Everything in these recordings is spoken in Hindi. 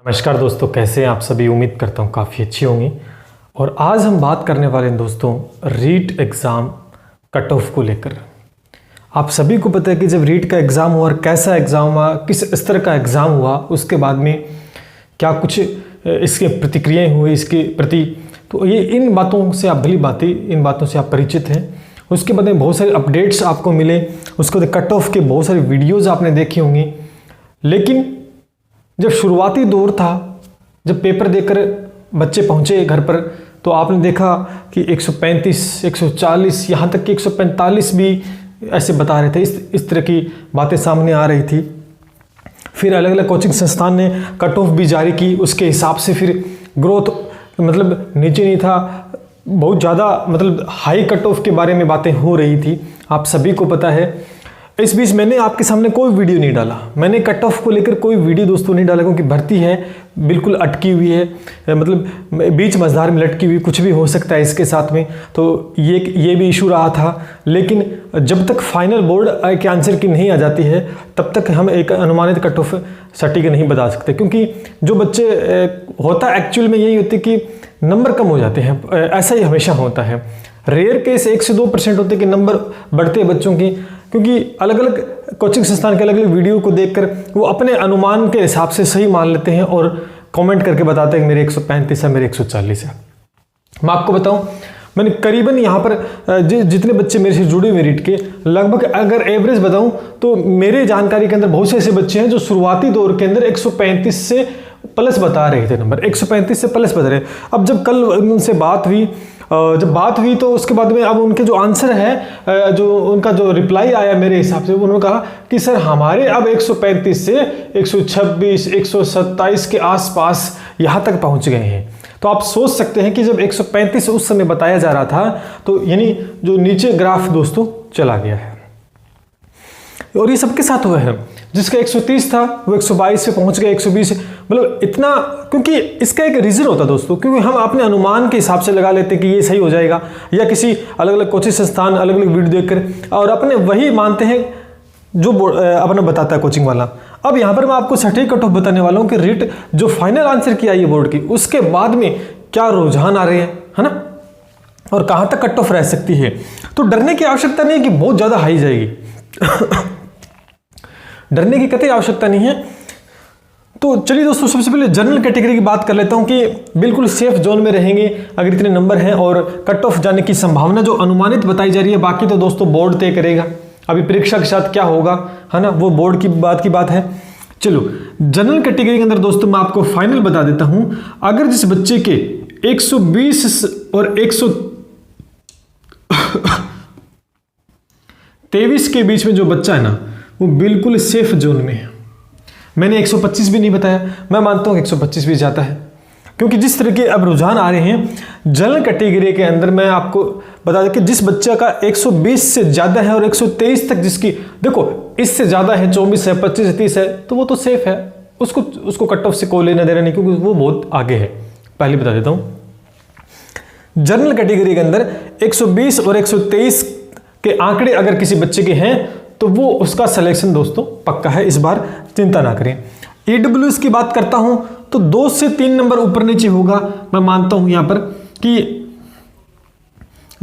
नमस्कार दोस्तों, कैसे हैं आप सभी। उम्मीद करता हूँ काफ़ी अच्छी होंगी। और आज हम बात करने वाले हैं दोस्तों रीट एग्ज़ाम कट ऑफ को लेकर। आप सभी को पता है कि जब रीट का एग्ज़ाम हुआ और कैसा एग्ज़ाम हुआ, किस स्तर का एग्ज़ाम हुआ, उसके बाद में क्या कुछ इसके प्रतिक्रियाएं हुई इसके प्रति, तो ये इन बातों से आप भली बातें इन बातों से आप परिचित हैं। उसके बाद में बहुत सारे अपडेट्स आपको मिले, उसके बाद कट ऑफ के बहुत सारे वीडियोज़ आपने देखी होंगी। लेकिन जब शुरुआती दौर था, जब पेपर देकर बच्चे पहुंचे घर पर, तो आपने देखा कि 135, 140, यहाँ तक कि 145 भी ऐसे बता रहे थे। इस तरह की बातें सामने आ रही थी। फिर अलग अलग कोचिंग संस्थान ने कट ऑफ भी जारी की, उसके हिसाब से फिर ग्रोथ मतलब नीचे नहीं था, बहुत ज़्यादा मतलब हाई कट ऑफ के बारे में बातें हो रही थी, आप सभी को पता है। इस बीच मैंने आपके सामने कोई वीडियो नहीं डाला, मैंने कट ऑफ को लेकर कोई वीडियो दोस्तों नहीं डाला, क्योंकि भर्ती है बिल्कुल अटकी हुई है, मतलब बीच मझधार में लटकी हुई, कुछ भी हो सकता है इसके साथ में। तो ये भी इशू रहा था। लेकिन जब तक फाइनल बोर्ड के आंसर की नहीं आ जाती है, तब तक हम एक अनुमानित कट ऑफ सटीक नहीं बता सकते, क्योंकि जो बच्चे होता एक्चुअल में यही होती कि नंबर कम हो जाते हैं। ऐसा ही हमेशा होता है। रेयर केस 1 से 2% होते कि नंबर बढ़ते हैं बच्चों की, क्योंकि अलग अलग कोचिंग संस्थान के अलग अलग वीडियो को देखकर वो अपने अनुमान के हिसाब से सही मान लेते हैं और कमेंट करके बताते हैं कि मेरे 135 है, मेरे 140 है। मैं आपको बताऊं, मैंने करीबन यहाँ पर जितने बच्चे मेरे से जुड़े हुए रीट के, लगभग अगर एवरेज बताऊं तो मेरे जानकारी के अंदर बहुत से ऐसे बच्चे हैं जो शुरुआती दौर के अंदर 135 से प्लस बता रहे थे, नंबर 135 से प्लस बता रहे। अब जब कल उनसे बात हुई तो उसके बाद में अब उनके जो आंसर है, जो उनका जो रिप्लाई आया मेरे हिसाब से, उन्होंने कहा कि सर हमारे अब 135 से 126, 127 के आसपास यहाँ तक पहुँच गए हैं। तो आप सोच सकते हैं कि जब 135 उस समय बताया जा रहा था, तो यानी जो नीचे ग्राफ दोस्तों चला गया है। और ये सबके साथ हुआ है। जिसका 130 था वो 122 पे पहुंच गया, 120, मतलब इतना। क्योंकि इसका एक रीज़न होता है दोस्तों, क्योंकि हम अपने अनुमान के हिसाब से लगा लेते हैं कि ये सही हो जाएगा, या किसी अलग अलग कोचिंग संस्थान अलग अलग वीडियो देखकर, और अपने वही मानते हैं जो अपना बताता है कोचिंग वाला। अब यहाँ पर मैं आपको सटीक कट ऑफ बताने वाला हूँ कि रीट जो फाइनल आंसर की आई है बोर्ड की, उसके बाद में क्या रुझान आ रहे हैं, है ना, और कहाँ तक कट ऑफ रह सकती है। तो डरने की आवश्यकता नहीं है कि बहुत ज़्यादा हाई जाएगी। डरने की कतई आवश्यकता नहीं है। तो चलिए दोस्तों, सबसे पहले जनरल कैटेगरी की बात कर लेता हूं कि बिल्कुल सेफ जोन में रहेंगे अगर इतने नंबर हैं, और कट ऑफ जाने की संभावना जो अनुमानित बताई जा रही है। बाकी तो दोस्तों बोर्ड तय करेगा, अभी परीक्षा के साथ क्या होगा, है ना, वो बोर्ड की बात है। चलो, जनरल कैटेगरी के अंदर दोस्तों मैं आपको फाइनल बता देता हूं। अगर जिस बच्चे के 120 और 123 के बीच में जो बच्चा है ना, वो बिल्कुल सेफ जोन में है। मैंने 125 भी नहीं बताया, मैं मानता हूं कि 125 भी जाता है, क्योंकि जिस तरह के अब रुझान आ रहे हैं जनरल कैटेगरी के अंदर, मैं आपको बता दें कि जिस बच्चा का 120 से ज़्यादा है और 123 तक जिसकी, देखो इससे ज़्यादा है, 24 है, 25 है, 30 है, तो वो तो सेफ है, उसको कट ऑफ से कोई लेना देना नहीं, क्योंकि वो बहुत आगे है। पहले बता देता हूँ, जनरल कैटेगरी के अंदर 120 और 123 के आंकड़े अगर किसी बच्चे के हैं तो वो उसका सिलेक्शन दोस्तों पक्का है, इस बार चिंता ना करें। ईडब्ल्यूएस की बात करता हूं तो 2 से 3 नंबर ऊपर नीचे होगा। मैं मानता हूं यहां पर कि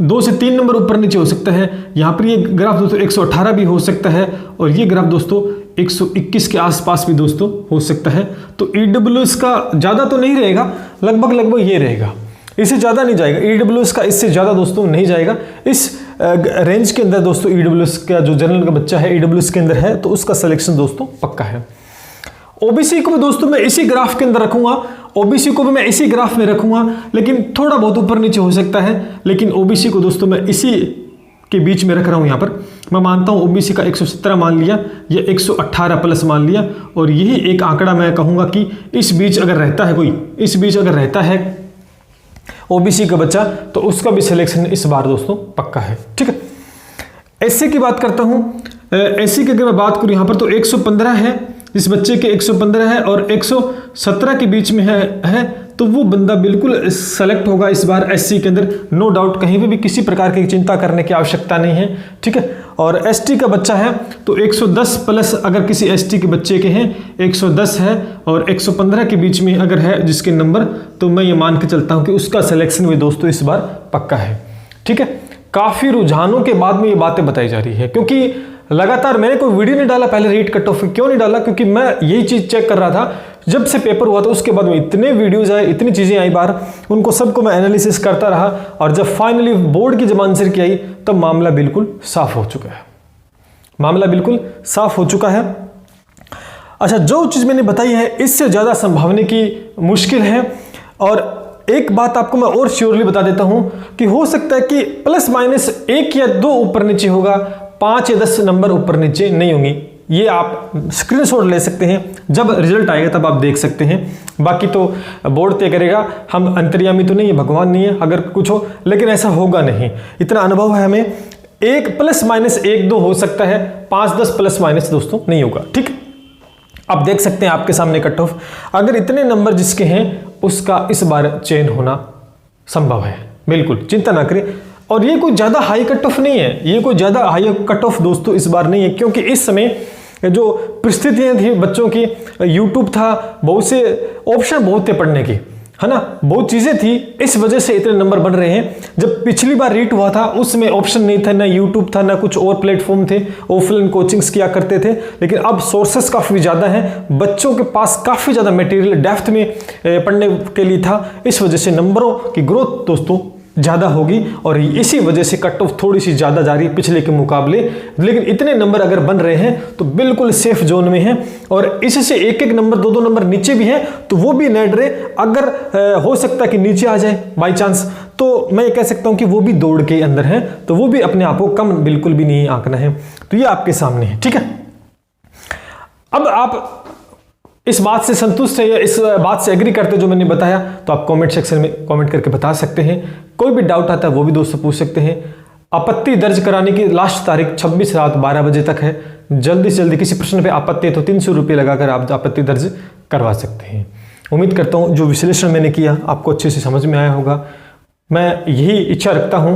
2 से 3 नंबर ऊपर नीचे हो सकता है। यहां पर ये ग्राफ दोस्तों 118 भी हो सकता है, और ये ग्राफ दोस्तों 121 के आसपास भी दोस्तों हो सकता है। तो ईडब्ल्यूएस का ज़्यादा तो नहीं रहेगा, लगभग ये रहेगा, इससे ज़्यादा नहीं जाएगा। ईडब्ल्यूएस का इससे ज़्यादा दोस्तों नहीं जाएगा। इस रेंज के अंदर दोस्तों ईडब्ल्यूएस का जो जनरल का बच्चा है ईडब्ल्यूएस के अंदर है, तो उसका सिलेक्शन दोस्तों पक्का है। ओबीसी को भी दोस्तों मैं इसी ग्राफ के अंदर रखूंगा, ओबीसी को भी मैं इसी ग्राफ में रखूंगा, लेकिन थोड़ा बहुत ऊपर नीचे हो सकता है। लेकिन ओबीसी को दोस्तों मैं इसी के बीच में रख रहा हूं। यहाँ पर मैं मानता हूं ओबीसी का 117 मान लिया, या 118 प्लस मान लिया, और यही एक आंकड़ा मैं कहूँगा कि इस बीच अगर रहता है कोई, इस बीच अगर रहता है ओबीसी का बच्चा, तो उसका भी सिलेक्शन इस बार दोस्तों पक्का है। ठीक है, एससी की बात करता हूं। एससी की अगर मैं बात करूं यहां पर, तो 115 है, इस बच्चे के 115 है और 117 के बीच में है, तो वो बंदा बिल्कुल सेलेक्ट होगा इस बार एससी के अंदर, नो डाउट। कहीं पे भी किसी प्रकार की चिंता करने की आवश्यकता नहीं है, ठीक है। और एसटी का बच्चा है तो 110 प्लस अगर किसी एसटी के बच्चे के हैं 110 है और 115 के बीच में अगर है जिसके नंबर, तो मैं ये मान के चलता हूं कि उसका सिलेक्शन भी दोस्तों इस बार पक्का है, ठीक है। काफ़ी रुझानों के बाद में ये बातें बताई जा रही है, क्योंकि लगातार मैंने कोई वीडियो नहीं डाला पहले रीट कट ऑफ। क्यों नहीं डाला? क्योंकि मैं यही चीज़ चेक कर रहा था, जब से पेपर हुआ था उसके बाद में इतने वीडियोज़ आए, इतनी चीज़ें आई बाहर, उनको सबको मैं एनालिसिस करता रहा, और जब फाइनली बोर्ड की जब आंसर की आई तब मामला बिल्कुल साफ हो चुका है, मामला बिल्कुल साफ हो चुका है। अच्छा, जो चीज़ मैंने बताई है इससे ज़्यादा संभावने की मुश्किल है। और एक बात आपको मैं और श्योरली बता देता हूं कि हो सकता है कि प्लस माइनस 1 या 2 ऊपर नीचे होगा, 5 या 10 नंबर ऊपर नीचे नहीं होंगी। ये आप स्क्रीनशॉट ले सकते हैं, जब रिजल्ट आएगा तब आप देख सकते हैं। बाकी तो बोर्ड तय करेगा, हम अंतर्यामी तो नहीं है, भगवान नहीं है, अगर कुछ हो, लेकिन ऐसा होगा नहीं, इतना अनुभव है हमें। 1 प्लस माइनस 1-2 हो सकता है, 5-10 प्लस माइनस दोस्तों नहीं होगा, ठीक। आप देख सकते हैं आपके सामने कट ऑफ, अगर इतने नंबर जिसके हैं उसका इस बार चयन होना संभव है, बिल्कुल चिंता ना करें। और ये कोई ज़्यादा हाई कट ऑफ नहीं है, ये कोई ज़्यादा हाई कट ऑफ दोस्तों इस बार नहीं है, क्योंकि इस समय जो परिस्थितियाँ थी बच्चों की, यूट्यूब था, बहुत से ऑप्शन बहुत थे पढ़ने की, है ना, बहुत चीज़ें थी, इस वजह से इतने नंबर बन रहे हैं। जब पिछली बार रीट हुआ था उसमें ऑप्शन नहीं था, ना यूट्यूब था, ना कुछ और प्लेटफॉर्म थे, ऑफलाइन कोचिंग्स किया करते थे, लेकिन अब सोर्सेस काफ़ी ज़्यादा हैं, बच्चों के पास काफ़ी ज़्यादा मटेरियल डेप्थ में पढ़ने के लिए था, इस वजह से नंबरों की ग्रोथ दोस्तों ज़्यादा होगी, और इसी वजह से कट ऑफ थोड़ी सी ज़्यादा जा रही है पिछले के मुकाबले। लेकिन इतने नंबर अगर बन रहे हैं तो बिल्कुल सेफ जोन में हैं, और इससे एक नंबर 2-2 नंबर नीचे भी हैं तो वो भी न डरे। अगर हो सकता है कि नीचे आ जाए बाई चांस, तो मैं ये कह सकता हूँ कि वो भी दौड़ के अंदर है, तो वो भी अपने आप को कम बिल्कुल भी नहीं आंकना है। तो ये आपके सामने है, ठीक है। अब आप इस बात से संतुष्ट है या इस बात से एग्री करते हो जो मैंने बताया, तो आप कमेंट सेक्शन में कमेंट करके बता सकते हैं। कोई भी डाउट आता है वो भी दोस्तों पूछ सकते हैं। आपत्ति दर्ज कराने की लास्ट तारीख 26 रात 12 बजे तक है। जल्दी से जल्दी किसी प्रश्न पे आपत्ति है तो 300 रुपये लगाकर आप आपत्ति दर्ज करवा सकते हैं। उम्मीद करता हूँ जो विश्लेषण मैंने किया आपको अच्छे से समझ में आया होगा। मैं यही इच्छा रखता हूँ,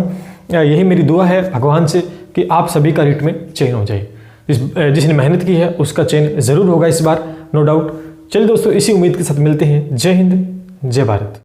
यही मेरी दुआ है भगवान से कि आप सभी का रीट में चयन हो जाए। जिसने मेहनत की है उसका चयन ज़रूर होगा इस बार, नो डाउट। चलिए दोस्तों, इसी उम्मीद के साथ मिलते हैं। जय हिंद, जय भारत।